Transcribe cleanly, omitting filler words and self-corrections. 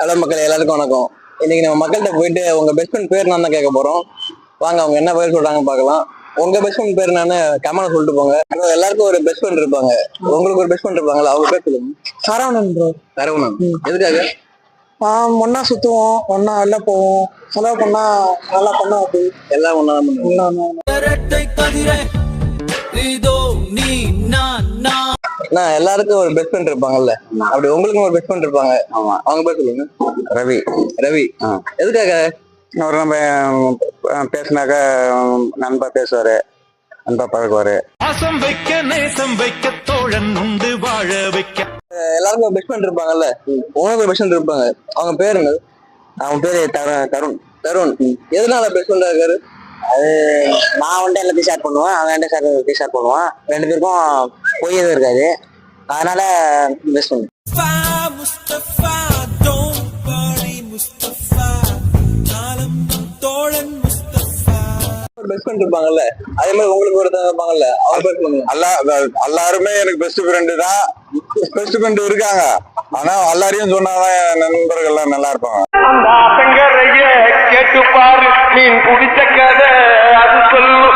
Hello மக்கள், எல்லாருக்கும் வணக்கம். இன்னைக்கு நம்ம மக்கள்கிட்ட போயிட்டு உங்க பெஸ்ட் ஃப்ரெண்ட் பேர் நான் தான் கேட்க போறோம். வாங்க அவங்க என்ன பேர் சொல்றாங்க பார்க்கலாம். உங்க பெஸ்ட் ஃப்ரெண்ட் பேர் என்னன்னு கமெண்ட் சொல்லிட்டு போங்க. எல்லாருக்கும் ஒரு பெஸ்ட் ஃப்ரெண்ட் இருப்பாங்க. உங்களுக்கு ஒரு பெஸ்ட் ஃப்ரெண்ட் இருப்பாங்களா? அவங்க பேர் சொல்லுங்க. சரவணன் ப்ரோ. சரவணன். எதுக்காக? ஒன்னா சுத்துவோம், ஒன்னா வெளில போவோம், செலவு பண்ணா நல்லா பண்ணுவோம். அப்படி எல்லாம் ஒன்னா எல்லாருக்கும் ஒரு பெஸ்ட் ஃப்ரெண்ட் இருப்பாங்கல்ல, அப்படி உங்களுக்கும் ஒரு பெஸ்ட் ஃப்ரெண்ட் இருப்பாங்க. ஆமா, அவங்க பேர் சொல்லுங்க. ரவி. ரவி. எதுக்காக? அவர் நம்ம பேசினாக்க நண்பா பேசுவாரு, நண்பா பழகுவாரு. எல்லாருக்கும் ஒரு பெஸ்ட் ஃப்ரெண்ட் இருப்பாங்கல்ல, உங்களுக்கு ஒரு பெஸ்ட் ஃப்ரெண்ட் இருப்பாங்க. அவங்க பேர் என்னது? அவன் பேரு தருண். தருண். எதனால பெஸ்ட் ஃப்ரெண்டா இருக்காரு? அது நான் வந்துட்டு எல்லாத்தையும் ஷேர் பண்ணுவேன், அவன் என்கிட்ட ஷேர் பண்ணுவான். ரெண்டு பேருக்கும் பொய் எதுவும் இருக்காது, அதனால பெஸ்ட் ஃப்ரெண்ட். பெஸ்ட் ஃப்ரெண்ட் இருப்பாங்கல்ல, அதே மாதிரி உங்களுக்கு ஒருத்தர் இருப்பாங்கல்ல, அவங்க பேர் சொல்லுங்க. எல்லாருமே எனக்கு பெஸ்ட் ஃப்ரெண்டு தான். பெஸ்ட் ஃப்ரெண்டு இருக்காங்க, ஆனா எல்லாரையும் சொன்னாதான் நண்பர்கள் எல்லாம் நல்லா இருப்பாங்க. கேட்டு பாரு, நீ குடிச்ச கதை அது சொல்லு.